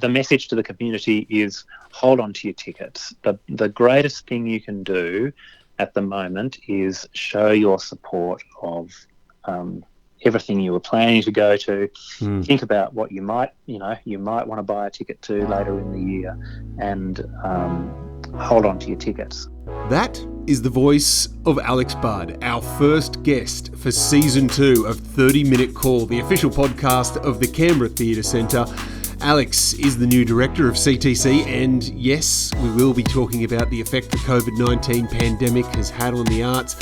the message to the community is hold on to your tickets. The greatest thing you can do at the moment is show your support of everything you were planning to go to. Think about what you might want to buy a ticket to later in the year, and hold on to your tickets. That is the voice of Alex Budd, our first guest for Season 2 of 30 Minute Call, the official podcast of the Canberra Theatre Centre. Alex is the new director of CTC, and yes, we will be talking about the effect the COVID-19 pandemic has had on the arts.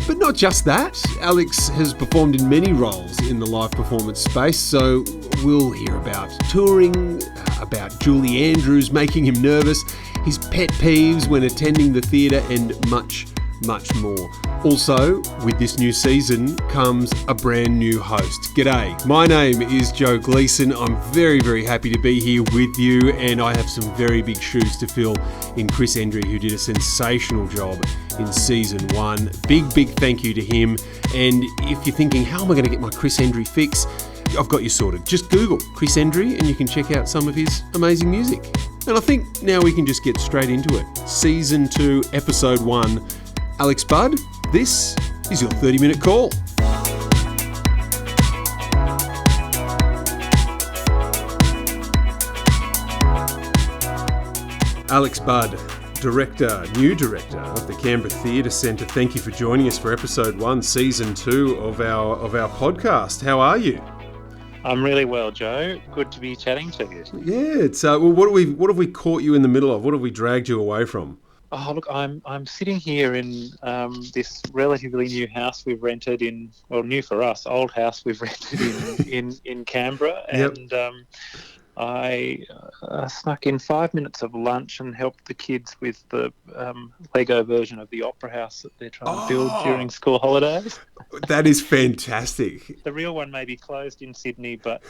But not just that, Alex has performed in many roles in the live performance space, so we'll hear about touring, about Julie Andrews making him nervous, his pet peeves when attending the theatre, and much, much more. Also, with this new season comes a brand new host. G'day, my name is Joe Gleeson. I'm very, very happy to be here with you, and I have some very big shoes to fill in Chris Endry, who did a sensational job in Season 1. Big thank you to him. And if you're thinking, how am I going to get my Chris Endry fix? I've got you sorted. Just Google Chris Endry and you can check out some of his amazing music. And I think now we can just get straight into it. Season 2, Episode 1. Alex Budd, this is your 30-minute call. Alex Budd, new director of the Canberra Theatre Centre. Thank you for joining us for Episode 1, Season 2 of our podcast. How are you? I'm really well, Joe. Good to be chatting to you. Yeah, it's well. What have we caught you in the middle of? What have we dragged you away from? Oh, look, I'm sitting here in this relatively new house we've rented in, well, new for us, old house we've rented in Canberra, Yep. and I snuck in 5 minutes of lunch and helped the kids with the Lego version of the Opera House that they're trying to build during school holidays. That is fantastic. The real one may be closed in Sydney, but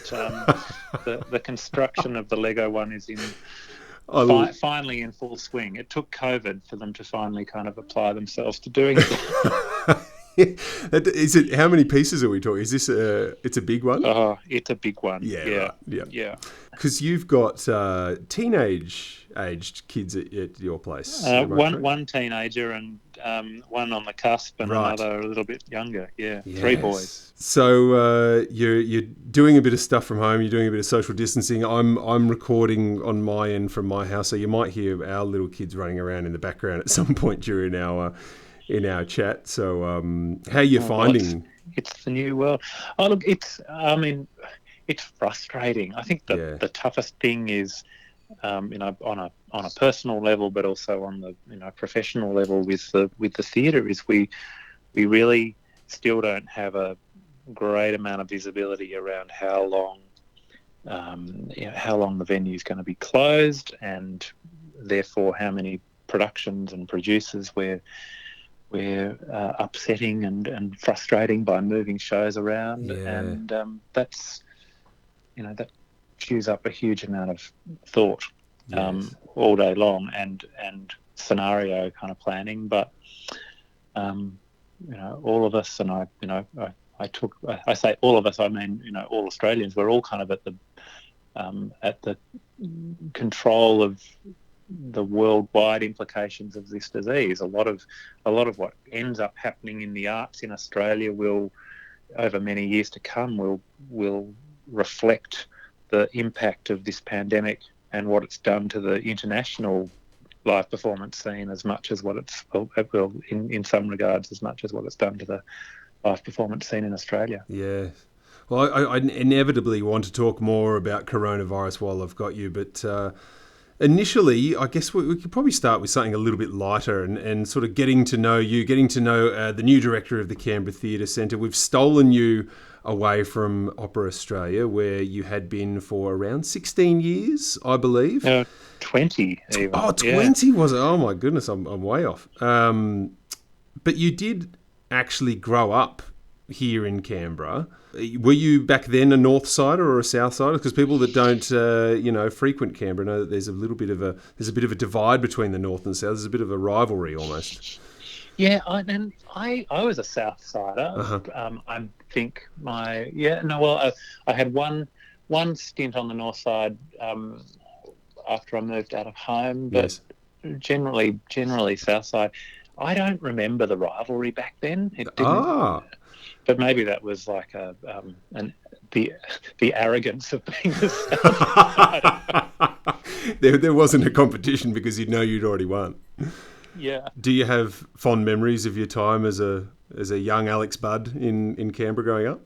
the construction of the Lego one is finally in full swing. It took COVID for them to finally kind of apply themselves to doing it. Is it? How many pieces are we talking? Is this it's a big one? Oh, it's a big one. Yeah. Because you've got teenage-aged kids at your place. One teenager and one on the cusp, and another a little bit younger. Yeah, yes. 3 boys. So you're doing a bit of stuff from home. You're doing a bit of social distancing. I'm recording on my end from my house, so you might hear our little kids running around in the background at some point during in our chat. So how are you finding? It's the new world. Oh, look, it's frustrating. I think the toughest thing is, on a personal level, but also on the professional level with the theatre, is we really still don't have a great amount of visibility around how long the venue is going to be closed, and therefore how many productions and producers we're upsetting and frustrating by moving shows around, and that chews up a huge amount of thought all day long and scenario kind of planning. But all of us, and I say all of us, I mean all Australians, we're all kind of at the control of the worldwide implications of this disease. A lot of what ends up happening in the arts in Australia will, over many years to come, will reflect the impact of this pandemic and what it's done to the international live performance scene, as much as what it's in some regards as much as what it's done to the live performance scene in Australia. Yeah. Well, I inevitably want to talk more about coronavirus while I've got you, but initially, I guess we could probably start with something a little bit lighter and sort of getting to know you, the new director of the Canberra Theatre Centre. We've stolen you away from Opera Australia, where you had been for around 16 years, I believe. 20 even. Oh, 20 was it? Oh my goodness, I'm way off. But you did actually grow up here in Canberra. Were you back then a north sider or a south sider? Because people that don't, frequent Canberra know that there's a bit of a divide between the north and south. There's a bit of a rivalry almost. Yeah, I was a south sider. Uh-huh. I think I had one stint on the north side after I moved out of home, but Yes. generally south side. I don't remember the rivalry back then. It didn't, Ah, but maybe that was like the the arrogance of being the south side. there wasn't a competition because you know you'd already won. Yeah. Do you have fond memories of your time as a young Alex Budd in Canberra growing up?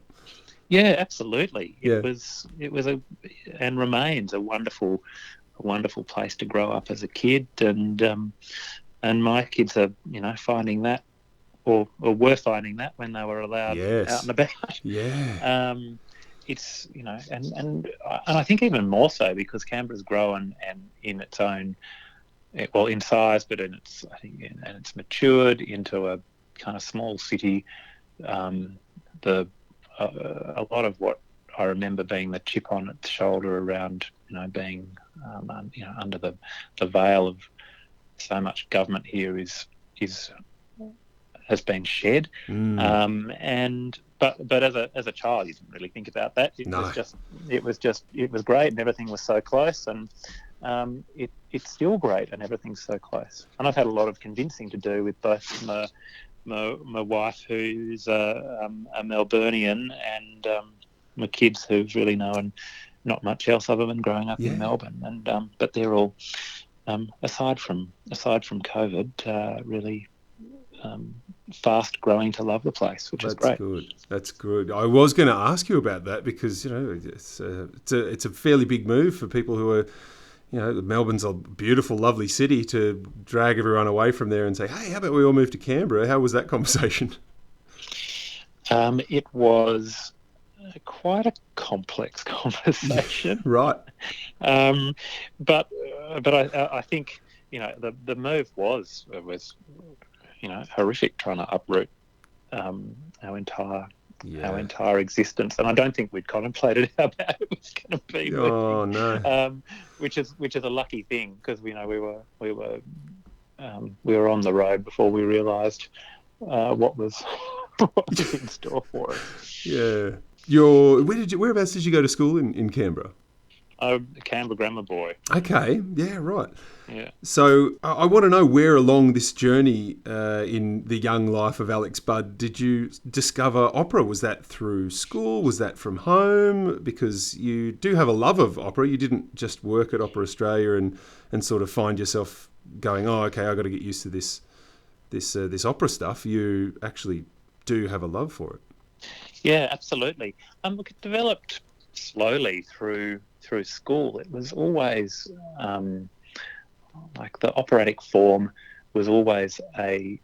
Yeah, absolutely. Yeah. It was a and remains a wonderful place to grow up as a kid, and my kids are finding that or were finding that when they were allowed out Yes. and about. Yeah. It's and I think even more so because Canberra's grown and in its own, well, in size, but in its, I think, and it's matured into a kind of small city. The A lot of what I remember being the chip on its shoulder around being under the veil of so much government here is has been shed. Mm. And but as a child, you didn't really think about that. No. It was great, and everything was so close, and it's still great, and everything's so close. And I've had a lot of convincing to do with both my wife, who's a Melburnian, and my kids, who've really known not much else other than growing up in Melbourne. And but they're all aside from COVID, really fast growing to love the place, which is great. That's good. I was going to ask you about that because it's a fairly big move for people who are, Melbourne's a beautiful, lovely city, to drag everyone away from there and say, hey, how about we all move to Canberra? How was that conversation? It was quite a complex conversation. Right. But I think the move was horrific, trying to uproot our entire existence, and I don't think we'd contemplated how bad it was going to be. Oh no! Which is a lucky thing, because we were on the road before we realised what was in store for us. Yeah. Whereabouts did you go to school in Canberra? I'm a Canberra grammar boy. Okay. Yeah. Right. Yeah. So I want to know, where along this journey in the young life of Alex Budd did you discover opera? Was that through school? Was that from home? Because you do have a love of opera. You didn't just work at Opera Australia and sort of find yourself going, oh, okay, I've got to get used to this opera stuff. You actually do have a love for it. Yeah, absolutely. Look, it developed slowly through school. It was always like the operatic form was always a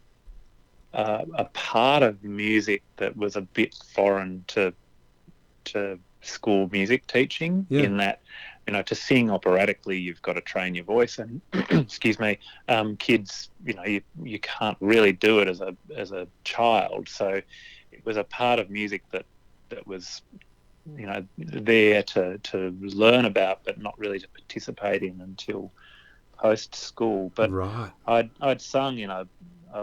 part of music that was a bit foreign to school music teaching. Yeah. In that, to sing operatically, you've got to train your voice, and excuse me, kids, you can't really do it as a child. So it was a part of music that was there to learn about, but not really to participate in until post school. But right. I'd sung in a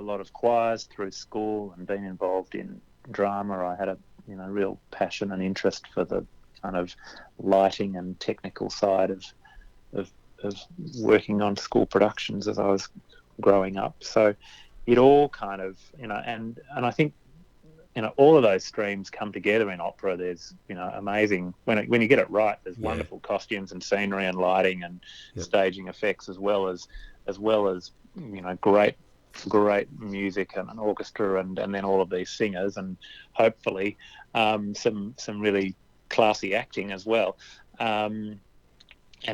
lot of choirs through school and been involved in drama. I had a real passion and interest for the kind of lighting and technical side of working on school productions as I was growing up. So it all kind of and I think all of those streams come together in opera. There's amazing, when you get it right, there's wonderful costumes and scenery and lighting and staging effects, as well as great music and an orchestra, and then all of these singers, and hopefully some really classy acting as well. And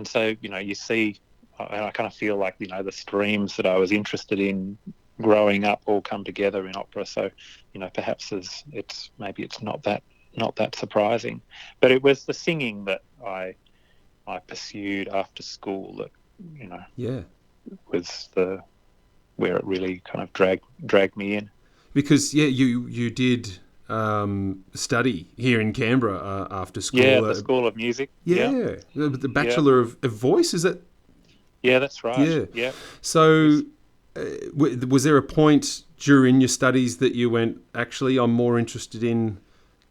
so you see, I kind of feel like the streams that I was interested in growing up all come together in opera. So perhaps it's not that surprising, but it was the singing that I pursued after school that was where it really kind of dragged me in. Because you did study here in Canberra after school. Yeah, the School of Music. Yeah. The Bachelor of Voice, is that? Yeah, that's right. Yeah. So was there a point during your studies that you went, actually, I'm more interested in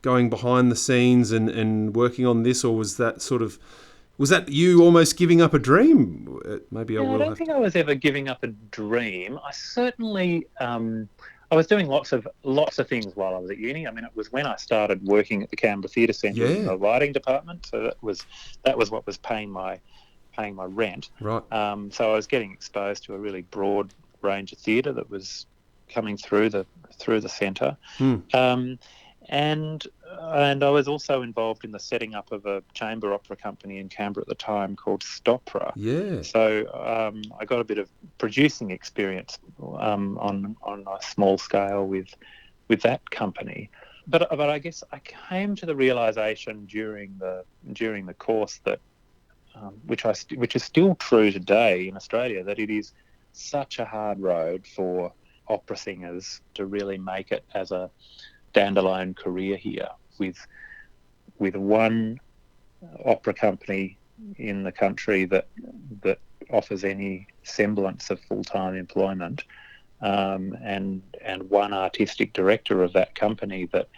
going behind the scenes and working on this? Or was that you almost giving up a dream maybe I Yeah, I will don't have think to. I was ever giving up a dream. I certainly, I was doing lots of things while I was at uni. I mean, it was when I started working at the Canberra Theatre Centre in Yeah, the lighting department. So that was what was paying my rent. right. So I was getting exposed to a really broad range of theatre that was coming through the centre. Hmm. Um, and I was also involved in the setting up of a chamber opera company in Canberra at the time called Stopera. Yeah. So I got a bit of producing experience on a small scale with that company. But I guess I came to the realization during the course that which is still true today in Australia, that it is such a hard road for opera singers to really make it as a standalone career here, with one opera company in the country that offers any semblance of full-time employment, and one artistic director of that company that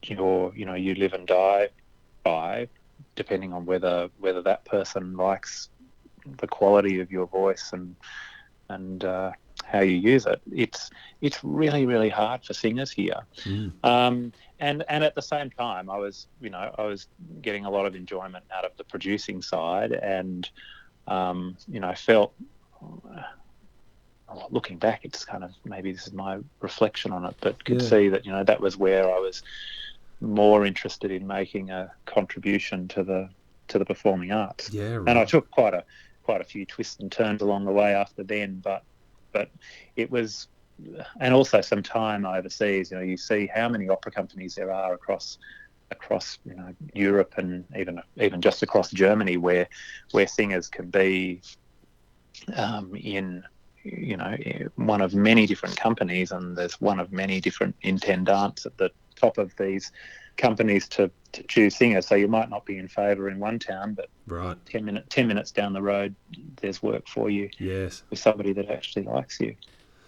you live and die by, depending on whether that person likes the quality of your voice and how you use it. It's really, really hard for singers here. Mm. And at the same time, I was getting a lot of enjoyment out of the producing side, and felt, looking back, it's kind of, maybe this is my reflection on it, but could see that that was where I was more interested in making a contribution to the performing arts. Yeah, right. And I took quite a few twists and turns along the way after then, but it was, and also some time overseas. You see how many opera companies there are across Europe, and even just across Germany, where singers can be in one of many different companies, and there's one of many different intendants at the top of these companies to choose singers. So you might not be in favour in one town, but Right. 10 minutes down the road, there's work for you. Yes. With somebody that actually likes you.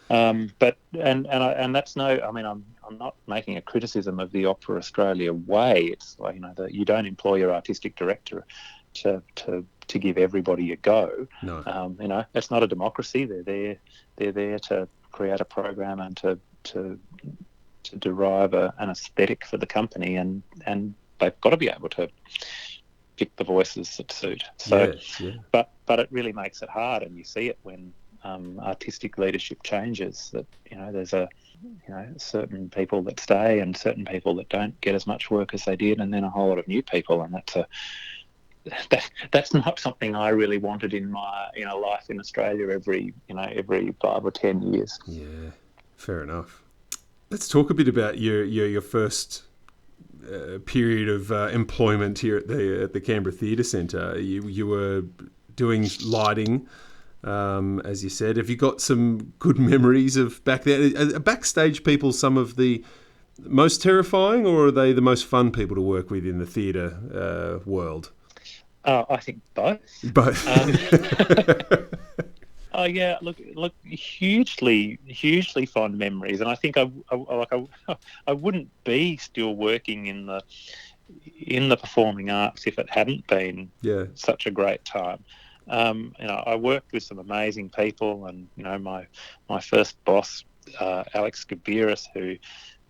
But that's I'm not making a criticism of the Opera Australia way. It's like, that you don't employ your artistic director to give everybody a go. No. It's not a democracy. They're there to create a program and to derive an aesthetic for the company, and they've got to be able to pick the voices that suit. So, yeah. But it really makes it hard, and you see it when artistic leadership changes. That there's certain people that stay and certain people that don't get as much work as they did, and then a whole lot of new people, and that's not something I really wanted in my life in Australia every 5 or 10 years. Yeah, fair enough. Let's talk a bit about your first period of employment here at the Canberra Theatre Centre. You were doing lighting, as you said. Have you got some good memories of back there? Are backstage people some of the most terrifying, or are they the most fun people to work with in the theatre world? I think both. Both. Oh yeah, look, hugely fond memories, and I think I wouldn't be still working in the performing arts if it hadn't been such a great time. I worked with some amazing people, and my first boss, Alex Gabiris, who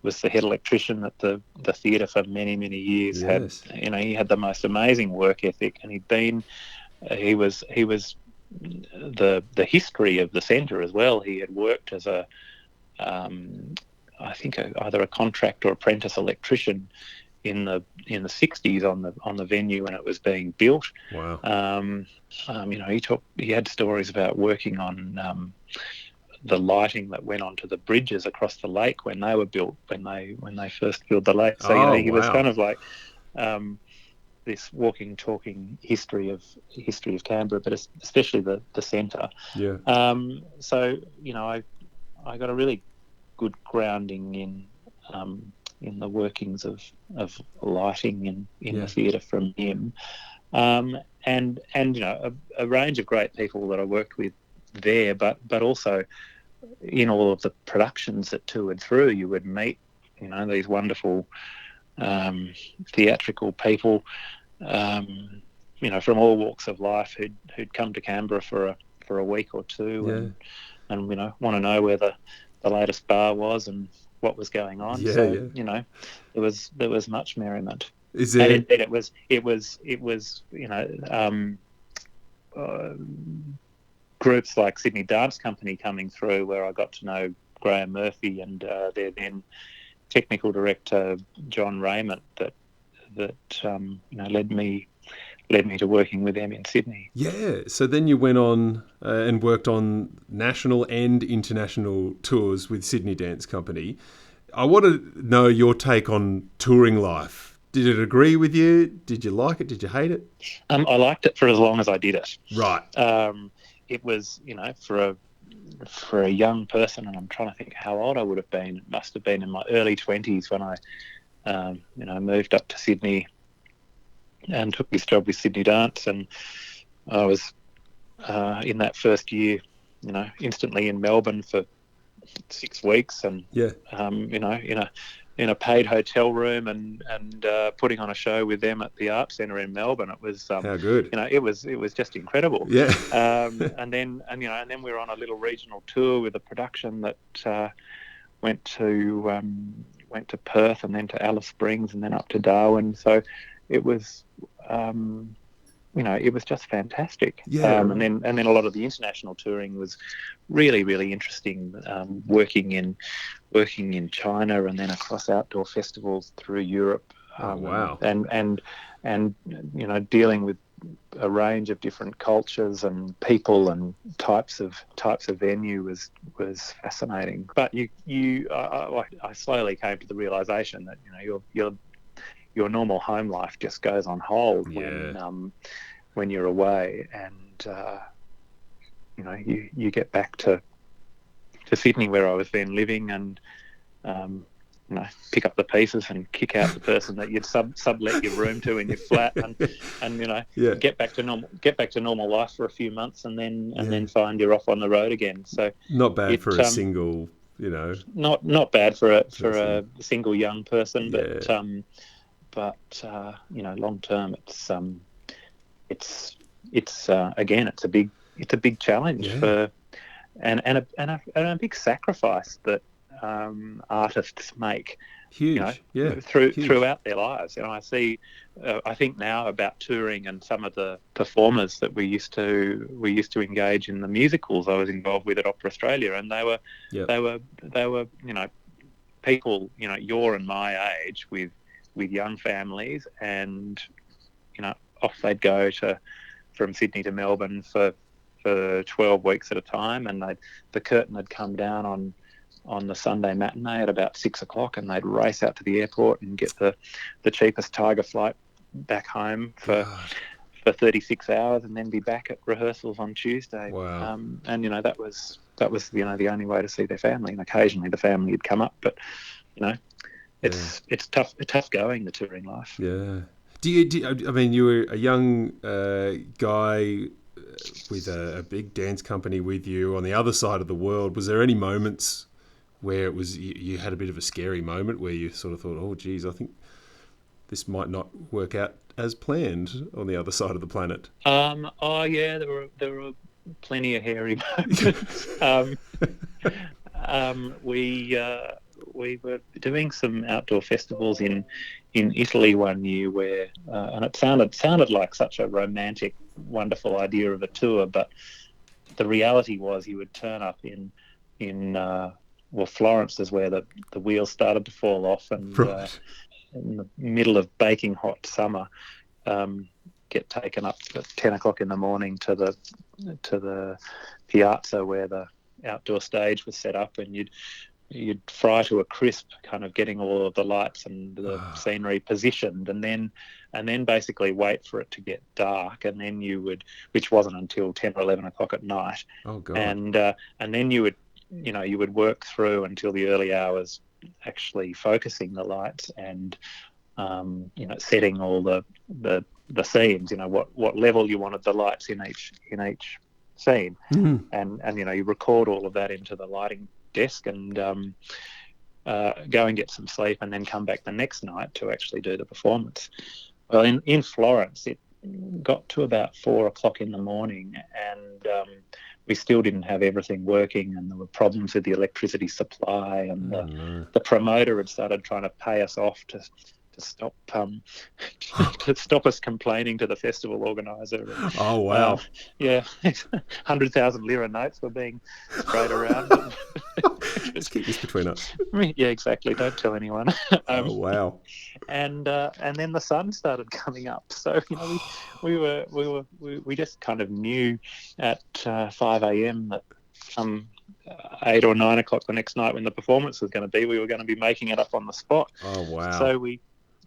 was the head electrician at the theatre for many, many years. Yes. He had the most amazing work ethic, and he was the history of the centre as well. He had worked as I think either a contract or apprentice electrician in the 60s on the venue when it was being built. Wow. He had stories about working on the lighting that went onto the bridges across the lake when they were built, when they first built the lake. So he was kind of like this walking, talking history of Canberra, but especially the centre. Yeah. So I got a really good grounding in the workings of lighting in the theatre from him, and a range of great people that I worked with there, but also in all of the productions that toured through, you would meet these wonderful theatrical people, from all walks of life who'd come to Canberra for a week or two, and want to know where the latest bar was and what was going on. So there was much merriment. Is there? And indeed, it was groups like Sydney Dance Company coming through, where I got to know Graham Murphy and their then technical director John Raymond, that led me to working with them in Sydney. Yeah. So then you went on and worked on national and international tours with Sydney Dance Company. I want to know your take on touring life. Did it agree with you? Did you like it? Did you hate it? I liked it for as long as I did it. Right. It was, for a young person, and I'm trying to think how old I would have been. It must have been in my early 20s when I moved up to Sydney and took this job with Sydney Dance, and I was in that first year, instantly in Melbourne for 6 weeks, and in a paid hotel room, and putting on a show with them at the Arts Centre in Melbourne. It was how good. It was just incredible. Yeah. And then we were on a little regional tour with a production that went to Perth, and then to Alice Springs, and then up to Darwin. So it was it was just fantastic. Yeah. And then a lot of the international touring was really, really interesting. Working in China, and then across outdoor festivals through Europe. Wow. And dealing with a range of different cultures and people and types of venue was fascinating. But I slowly came to the realization that your normal home life just goes on hold when you're away, and you get back to Sydney, where I was then living, and pick up the pieces and kick out the person that you'd sublet your room to in your flat, and get back to normal life for a few months, and then find you're off on the road again. So not bad for a single, not bad for a single young person, but long term, it's again, it's a big challenge for and a big sacrifice that artists make. Huge. Throughout their lives. I see. I think now about touring and some of the performers that we used to engage in the musicals I was involved with at Opera Australia, and they were people your and my age with young families, and off they'd go from Sydney to Melbourne for 12 weeks at a time, and the curtain had come down on the Sunday matinee at about 6 o'clock, and they'd race out to the airport and get the cheapest Tiger flight back home for 36 hours, and then be back at rehearsals on Tuesday. Wow. And that was the only way to see their family, and occasionally the family would come up, but it's tough going, the touring life. Yeah. You were a young guy with a big dance company with you on the other side of the world. Was there any moments where it was you had a bit of a scary moment where you sort of thought, oh, geez, I think this might not work out as planned on the other side of the planet? There were plenty of hairy moments. We were doing some outdoor festivals in Italy one year where, and it sounded like such a romantic, wonderful idea of a tour, but the reality was you would turn up in Florence is where the wheels started to fall off, and in the middle of baking hot summer, get taken up at 10 o'clock in the morning to the piazza where the outdoor stage was set up, and you'd fry to a crisp, kind of getting all of the lights and the scenery positioned, and then basically wait for it to get dark, and then you would, which wasn't until 10 or 11 o'clock at night. Oh God. And then you would work through until the early hours, actually focusing the lights and setting all the scenes, what level you wanted the lights in each scene. Mm. And you record all of that into the lighting desk, and go and get some sleep, and then come back the next night to actually do the performance. Well, in Florence, got to about 4 o'clock in the morning, and we still didn't have everything working, and there were problems with the electricity supply, and the promoter had started trying to pay us off to stop to stop us complaining to the festival organizer. Oh wow! Yeah, 100,000 lira notes were being sprayed around. Just keep this between us. Yeah, exactly. Don't tell anyone. Oh wow! And then the sun started coming up. So we just kind of knew at 5 a.m. that 8 or 9 o'clock the next night when the performance was going to be, we were going to be making it up on the spot. Oh wow!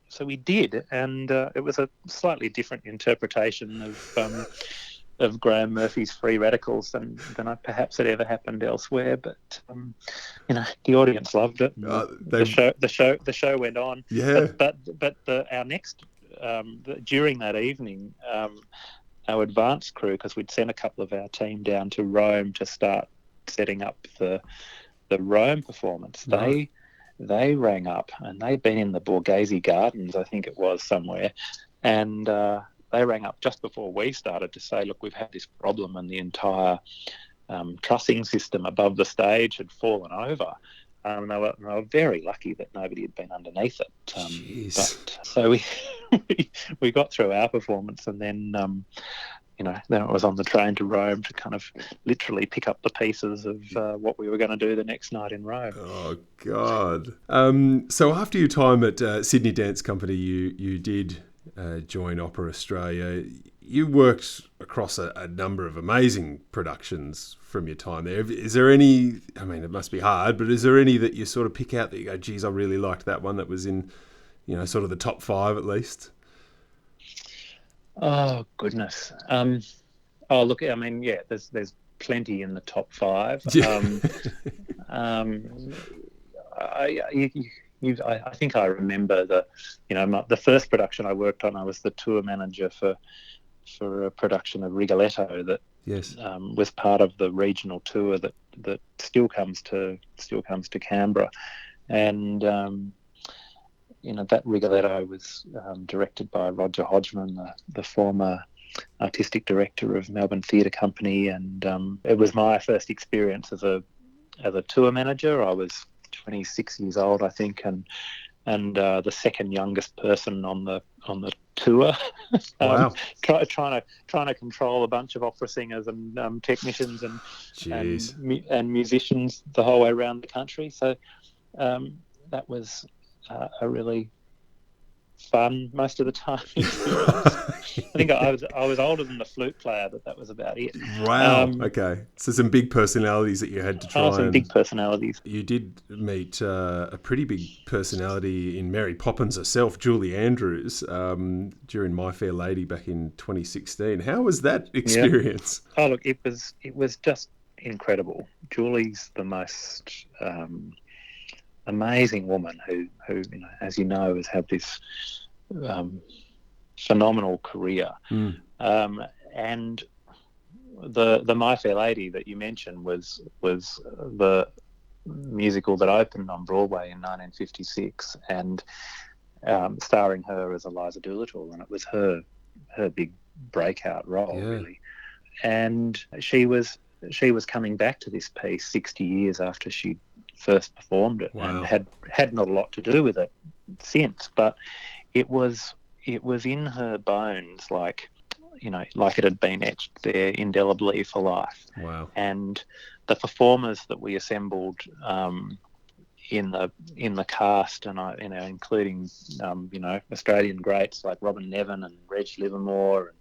So we did, and it was a slightly different interpretation of Graham Murphy's Free Radicals than I perhaps had ever happened elsewhere. But the audience loved it. The show went on. Yeah. But our next during that evening, our advance crew, because we'd sent a couple of our team down to Rome to start setting up the Rome performance. Right. They rang up, and they'd been in the Borghese Gardens, I think it was, somewhere, and they rang up just before we started to say, look, we've had this problem, and the entire trussing system above the stage had fallen over. They were very lucky that nobody had been underneath it. But so we got through our performance, and then then it was on the train to Rome to kind of literally pick up the pieces of what we were going to do the next night in Rome. Oh God! So after your time at Sydney Dance Company, you did join Opera Australia. You worked across a number of amazing productions from your time there. Is there any? I mean, it must be hard, but is there any that you sort of pick out that you go, "Geez, I really liked that one"? That was in, sort of the top 5 at least. Oh goodness! Look, I mean, yeah, there's plenty in the top 5. Yeah. I think I remember the first production I worked on. I was the tour manager for a production of Rigoletto that was part of the regional tour that still comes to Canberra, and that Rigoletto was directed by Roger Hodgman, the former artistic director of Melbourne Theatre Company, and it was my first experience as a tour manager. I was 26 years old, I think, and the second youngest person on the tour. Wow. Trying to control a bunch of opera singers and technicians and musicians the whole way around the country. So that was a really fun most of the time experience. I think I was older than the flute player, but that was about it. Wow. Okay. So some big personalities that you had to try. Some big personalities. You did meet a pretty big personality in Mary Poppins herself, Julie Andrews, during My Fair Lady back in 2016. How was that experience? Yeah. Oh, look, it was just incredible. Julie's the most amazing woman who as you know, has had this phenomenal career. And the My Fair Lady that you mentioned was the musical that opened on Broadway in 1956, and starring her as Eliza Doolittle, and it was her big breakout role, really. And she was coming back to this piece 60 years after she first performed it. Wow. And had not a lot to do with it since, but it was in her bones, like it had been etched there indelibly for life. Wow. And the performers that we assembled in the cast, and including Australian greats like Robin Nevin and Reg Livermore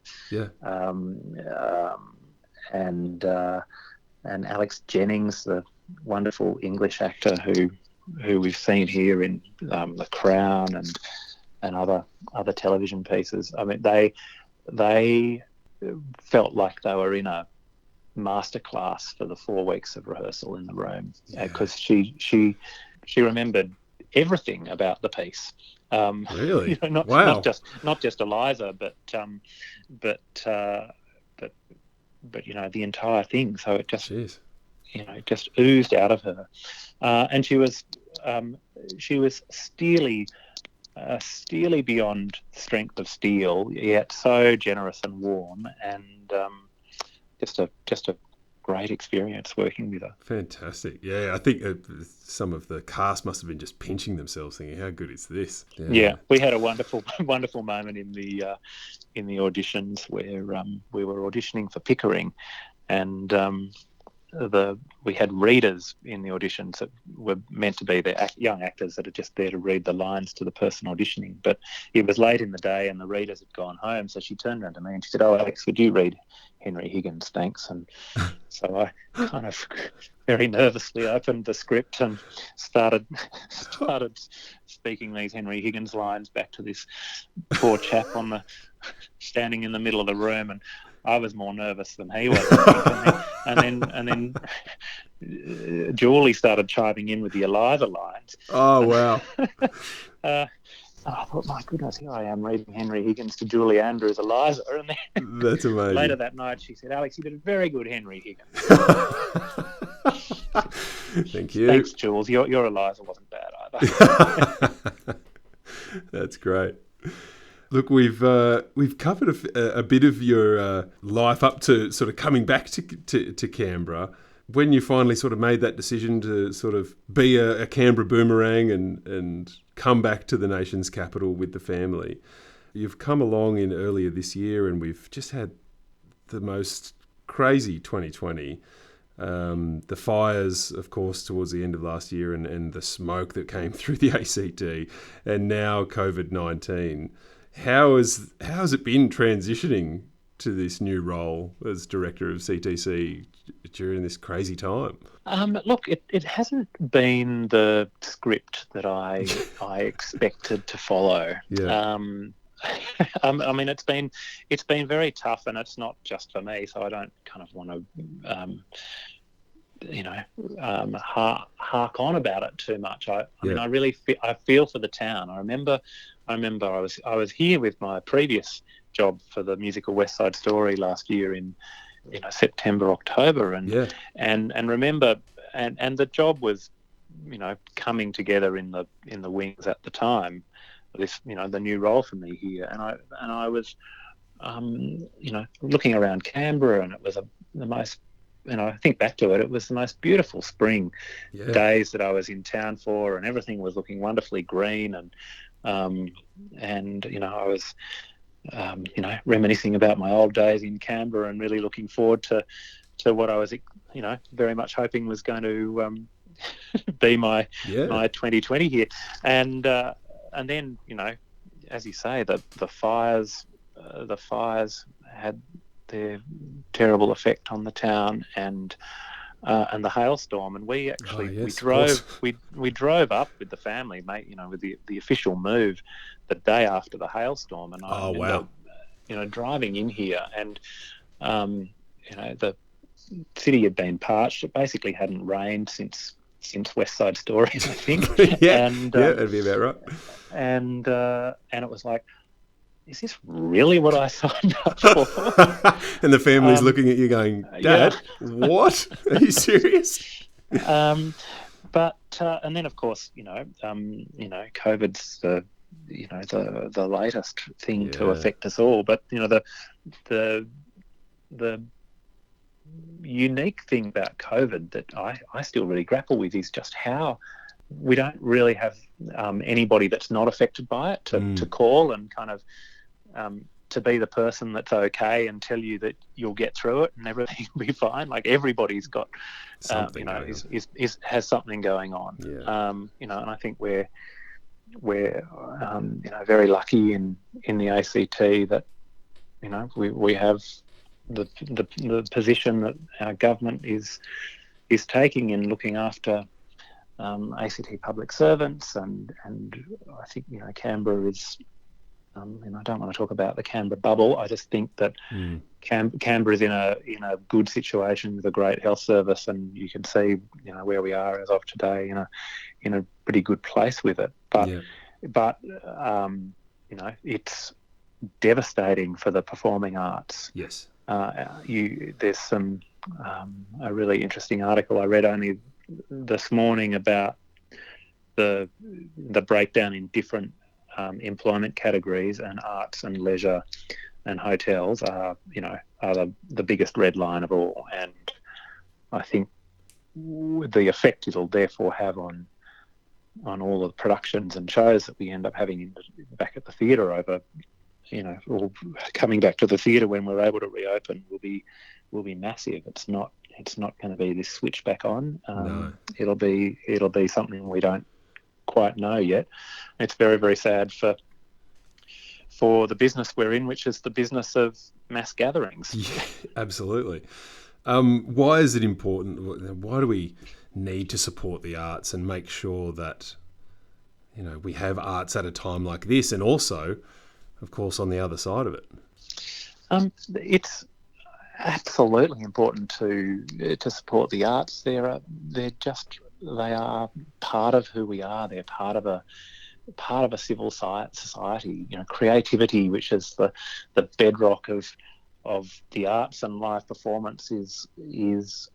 and Alex Jennings, the wonderful English actor who we've seen here in The Crown and other television pieces. I mean, they felt like they were in a masterclass for the 4 weeks of rehearsal in the room, because she remembered everything about the piece. Really? Not just Eliza, but the entire thing. So it just just oozed out of her, and she was steely steely beyond strength of steel, yet so generous and warm, and just a great experience working with her. Fantastic. Yeah, I think some of the cast must have been just pinching themselves, thinking, "How good is this?" Yeah, we had a wonderful, wonderful moment in the auditions where we were auditioning for Pickering, and we had readers in the auditions that were meant to be the young actors that are just there to read the lines to the person auditioning. But it was late in the day and the readers had gone home, so she turned around to me and she said, "Oh, Alex, would you read Henry Higgins? Thanks." And so I kind of very nervously opened the script and started speaking these Henry Higgins lines back to this poor chap standing in the middle of the room, and I was more nervous than he was, I think. And then Julie started chiming in with the Eliza lines. Oh, wow. I thought, my goodness, here I am reading Henry Higgins to Julie Andrews Eliza. And then That's amazing. Later that night, she said, "Alex, you did a very good Henry Higgins." Thank you. Thanks, Jules. Your Eliza wasn't bad either. That's great. Look, we've covered a bit of your life up to sort of coming back to Canberra. When you finally sort of made that decision to sort of be a Canberra boomerang and come back to the nation's capital with the family, you've come along in earlier this year, and we've just had the most crazy 2020. The fires, of course, towards the end of last year, and the smoke that came through the ACT, and now COVID-19. How has it been transitioning to this new role as director of CTC during this crazy time? Look, it hasn't been the script that I expected to follow. Yeah. I mean, it's been very tough, and it's not just for me. So I don't kind of want to, hark on about it too much. I mean, I really I feel for the town. I remember I was here with my previous job for the musical West Side Story last year in September, October, and remember, and the job was coming together in the wings at the time. This the new role for me here, and I was looking around Canberra, and it was the most, I think back to it, it was the most beautiful spring days that I was in town for, and everything was looking wonderfully green, and I was reminiscing about my old days in Canberra and really looking forward to what I was very much hoping was going to be my 2020 here, and then as you say, the fires had their terrible effect on the town, and the hailstorm, and we actually we drove up with the family, mate, with the official move the day after the hailstorm, and I remember, driving in here, and the city had been parched. It basically hadn't rained since West Side Story, I think. That'd be about right. And it was like, is this really what I signed up for? And the family's looking at you going, "Dad, what? Are you serious?" But and then of course, COVID's the latest thing to affect us all. But the unique thing about COVID that I still really grapple with is just how we don't really have anybody that's not affected by it to call and kind of to be the person that's okay and tell you that you'll get through it and everything will be fine. Like, everybody's got something has something going on. And I think we're very lucky in the ACT that we have the position that our government is taking in looking after ACT public servants, and I think Canberra is. I don't want to talk about the Canberra bubble. I just think that Canberra is in a good situation with a great health service, and you can see where we are as of today in a pretty good place with it. But it's devastating for the performing arts. Yes. There's some a really interesting article I read only this morning about the breakdown in different employment categories, and arts and leisure and hotels are the biggest red line of all. And I think the effect it'll therefore have on all of the productions and shows that we end up having back at the theatre over, or coming back to the theatre when we're able to reopen will be massive. It's not going to be this switch back on. No. It'll be something we don't quite know yet. It's very, very sad for the business we're in, which is the business of mass gatherings. Yeah, absolutely. Why is it important? Why do we need to support the arts and make sure that, we have arts at a time like this, and also, of course, on the other side of it? It's absolutely important to support the arts. They are part of who we are. They're part of a civil society. Creativity, which is the bedrock of the arts and live performance, is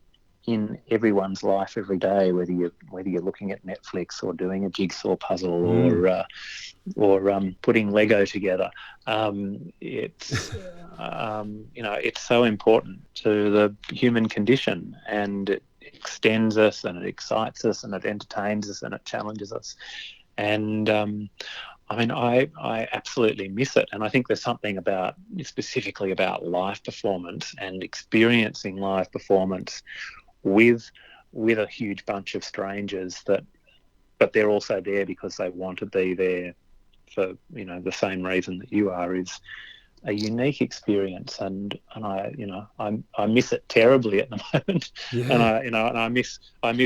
in everyone's life every day. Whether you're looking at Netflix or doing a jigsaw puzzle or putting Lego together, it's so important to the human condition, and it extends us and it excites us and it entertains us and it challenges us. And I absolutely miss it. And I think there's something specifically about live performance and experiencing live performance with a huge bunch of strangers but they're also there because they want to be there for the same reason that you are, is a unique experience. And I miss it terribly at the moment. Yeah. And I miss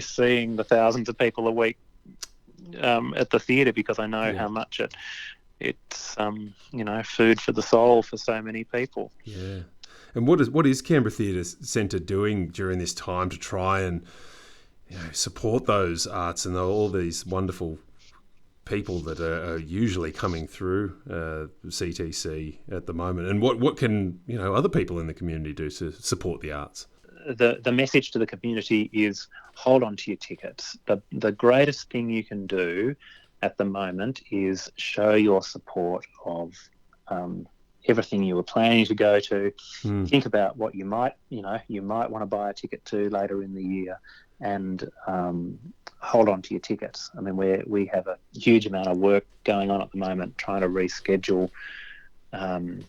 seeing the thousands of people a week at the theatre, because I know how much it's food for the soul for so many people. Yeah. And what is Canberra Theatre Centre doing during this time to try and support those arts and all these wonderful people that are usually coming through CTC at the moment? And what can other people in the community do to support the arts? The message to the community is hold on to your tickets. The greatest thing you can do at the moment is show your support of everything you were planning to go to. Think about what you might want to buy a ticket to later in the year, and hold on to your tickets. I mean, we have a huge amount of work going on at the moment trying to reschedule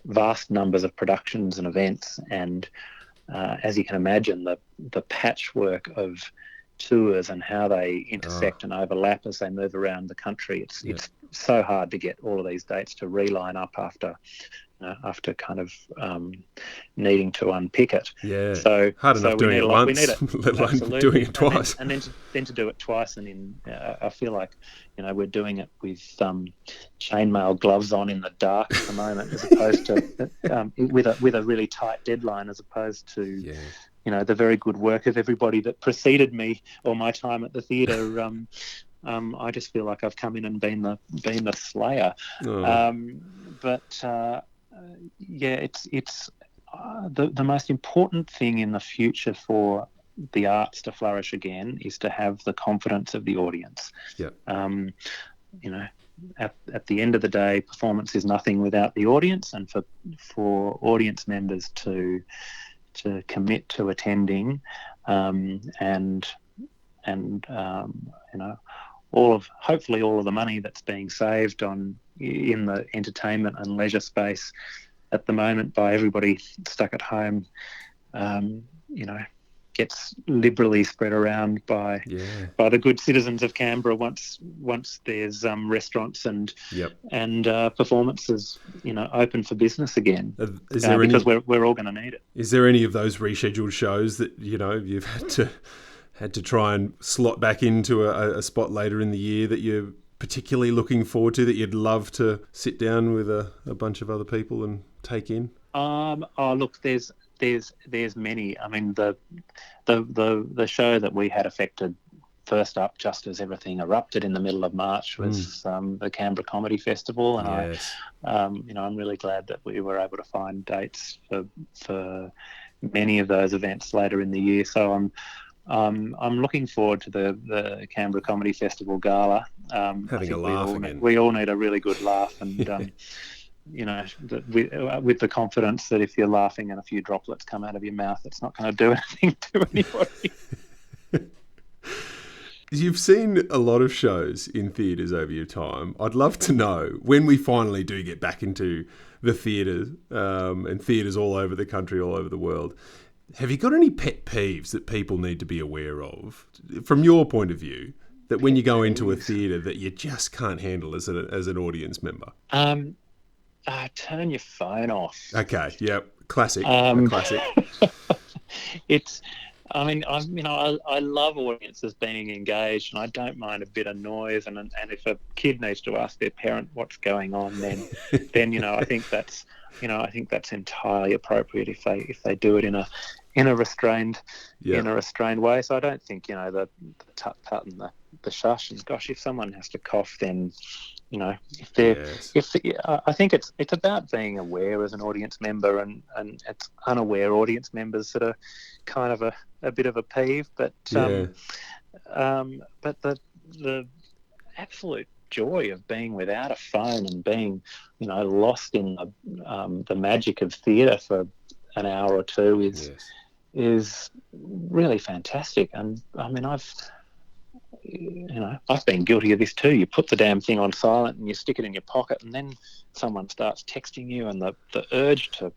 vast numbers of productions and events, and as you can imagine, the patchwork of tours and how they intersect and overlap as they move around the country. It's so hard to get all of these dates to reline up after kind of needing to unpick it. Yeah, so hard enough doing it once, let alone doing it twice. And then to do it twice, and I feel like we're doing it with chainmail gloves on in the dark at the moment, as opposed to with a really tight deadline, as opposed to the very good work of everybody that preceded me or my time at the theatre. I just feel like I've come in and been the slayer. It's the most important thing in the future for the arts to flourish again is to have the confidence of the audience. At the end of the day, performance is nothing without the audience, and for audience members to commit to attending, hopefully all of the money that's being saved in the entertainment and leisure space at the moment by everybody stuck at home, gets liberally spread around by the good citizens of Canberra once there's restaurants and performances open for business again. Because we're all going to need it. Is there any of those rescheduled shows that you've had to try and slot back into a spot later in the year that you're particularly looking forward to, that you'd love to sit down with a bunch of other people and take in? Look, there's many. I mean, the show that we had affected first up, just as everything erupted in the middle of March, was the Canberra Comedy Festival, and I'm really glad that we were able to find dates for many of those events later in the year. So I'm looking forward to the Canberra Comedy Festival Gala I Having a think laugh again. we all need a really good laugh, and with the confidence that if you're laughing and a few droplets come out of your mouth, it's not going to do anything to anybody. You've seen a lot of shows in theatres over your time. I'd love to know, when we finally do get back into the theatre, and theatres all over the country, all over the world, have you got any pet peeves that people need to be aware of, from your point of view, that when you go into a theatre that you just can't handle as an audience member? Turn your phone off. Okay, yep, classic. Classic. It's, I love audiences being engaged, and I don't mind a bit of noise. And if a kid needs to ask their parent what's going on, then I think that's entirely appropriate if they do it in a restrained way. So I don't think the tut tut and the shush. And gosh, if someone has to cough, then I think it's about being aware as an audience member, and it's unaware audience members that are kind of a bit of a peeve. But the absolute joy of being without a phone and being lost in the magic of theatre for an hour or two is really fantastic. And I mean, I've been guilty of this too. You put the damn thing on silent and you stick it in your pocket, and then someone starts texting you, and the urge to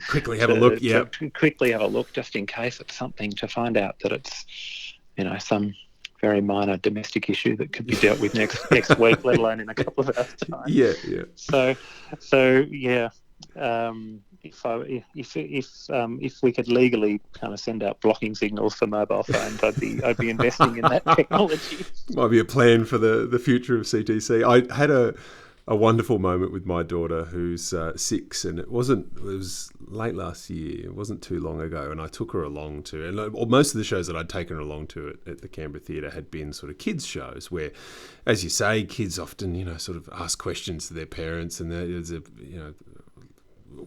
quickly have a look, to quickly have a look, just in case it's something, to find out that it's some very minor domestic issue that could be dealt with next week, let alone in a couple of hours' time. Yeah. So yeah. If we could legally kind of send out blocking signals for mobile phones, I'd be investing in that technology. Might be a plan for the future of CTC. I had a wonderful moment with my daughter, who's 6, and it was late last year. It wasn't too long ago, and I took her along to, and most of the shows that I'd taken her along to at the Canberra Theatre had been sort of kids shows where, as you say, kids often sort of ask questions to their parents, and there's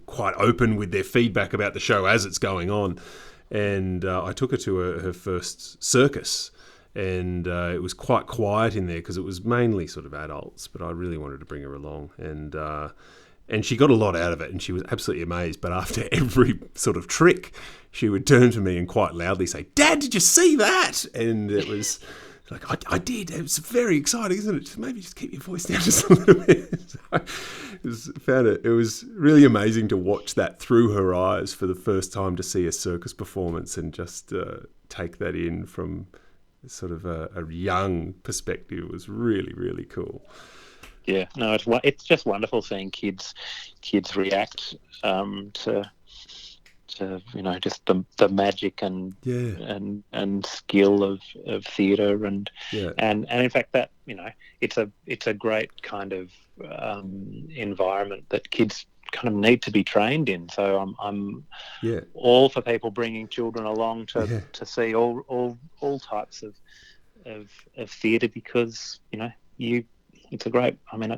quite open with their feedback about the show as it's going on. And I took her to her first circus, and it was quite quiet in there because it was mainly sort of adults, but I really wanted to bring her along, and she got a lot out of it, and she was absolutely amazed. But after every sort of trick, she would turn to me and quite loudly say, "Dad, did you see that?" And it was like, I did. It was very exciting, isn't it? Maybe just keep your voice down just a little bit. So it was really amazing to watch that through her eyes for the first time, to see a circus performance and just take that in from sort of a young perspective. It was really, really cool. Yeah, no, it's just wonderful seeing kids react to just the magic and skill of theatre, and in fact that it's a great kind of environment that kids kind of need to be trained in. So I'm all for people bringing children along to see all types of theatre, because it's a great. I mean,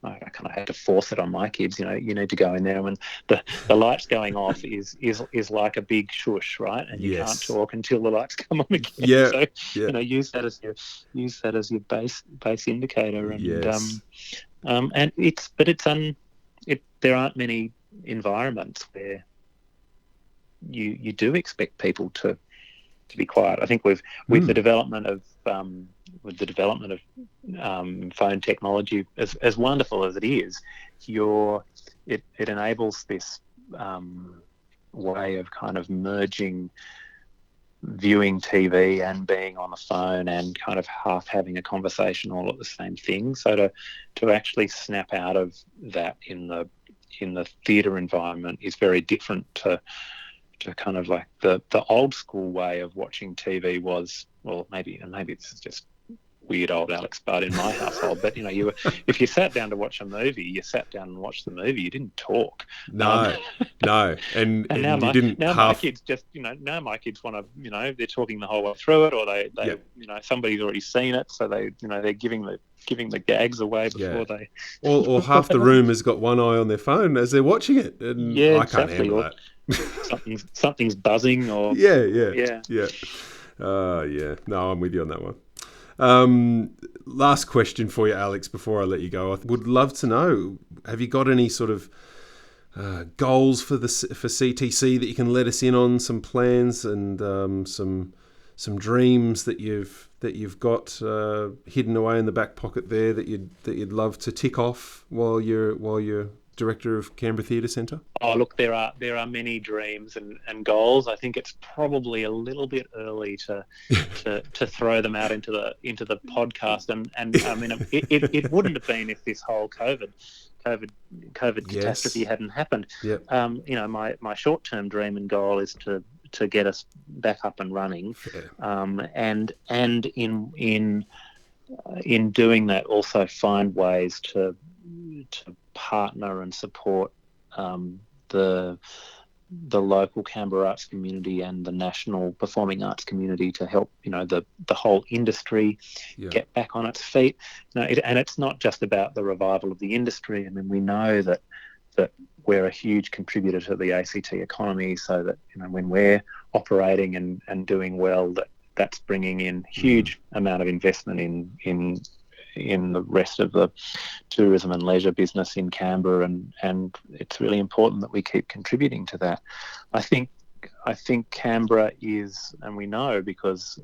I kind of had to force it on my kids. You need to go in there when the lights going off is like a big shush, right? And you can't talk until the lights come on again. Yeah. So use that as your base indicator. And and there aren't many environments where you do expect people to be quiet. I think with the development of phone technology, as wonderful as it is, it enables this way of kind of merging viewing TV and being on the phone and kind of half having a conversation all at the same thing. So to actually snap out of that in the theatre environment is very different to kind of like the old school way of watching TV was. Well, maybe this is just weird old Alex Budd in my household, but if you sat down to watch a movie, you sat down and watched the movie. You didn't talk. No, and now my kids just now my kids want to they're talking the whole way through it, or they somebody's already seen it, so they're giving the gags away before they. Or half the room has got one eye on their phone as they're watching it, and I can't handle that. Something's buzzing, or yeah. No, I'm with you on that one. Last question for you, Alex, before I let you go. I would love to know, have you got any sort of goals for CTC that you can let us in on, some plans and some dreams that you've got hidden away in the back pocket there that you'd love to tick off while you're director of Canberra Theatre Centre? Oh, look, there are many dreams and goals. I think it's probably a little bit early to throw them out into the podcast. And I mean, it wouldn't have been if this whole COVID catastrophe hadn't happened. Yep. My short-term dream and goal is to get us back up and running. And in doing that, also find ways to partner and support the local Canberra arts community and the national performing arts community to help the whole industry get back on its feet. And it's not just about the revival of the industry. I mean, we know that we're a huge contributor to the ACT economy, so that when we're operating and doing well, that's bringing in huge amount of investment in the rest of the tourism and leisure business in Canberra, and it's really important that we keep contributing to that. I think Canberra is, and we know because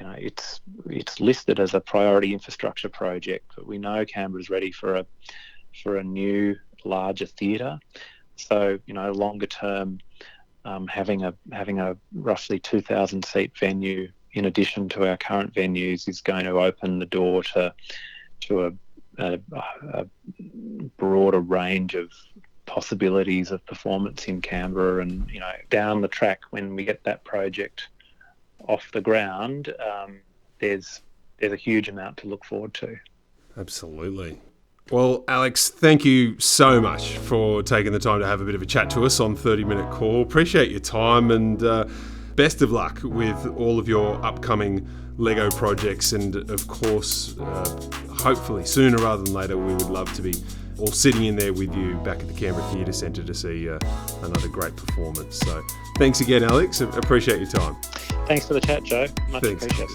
it's listed as a priority infrastructure project, but we know Canberra's ready for a new larger theatre. So longer term, having a roughly 2,000 seat venue in addition to our current venues is going to open the door to a broader range of possibilities of performance in Canberra. And down the track, when we get that project off the ground, there's a huge amount to look forward to. Absolutely. Well, Alex, thank you so much for taking the time to have a bit of a chat to us on 30 Minute Call. Appreciate your time, and best of luck with all of your upcoming Lego projects. And of course, hopefully sooner rather than later, we would love to be all sitting in there with you back at the Canberra Theatre Centre to see another great performance. So thanks again, Alex. Appreciate your time. Thanks for the chat, Joe. Much appreciated.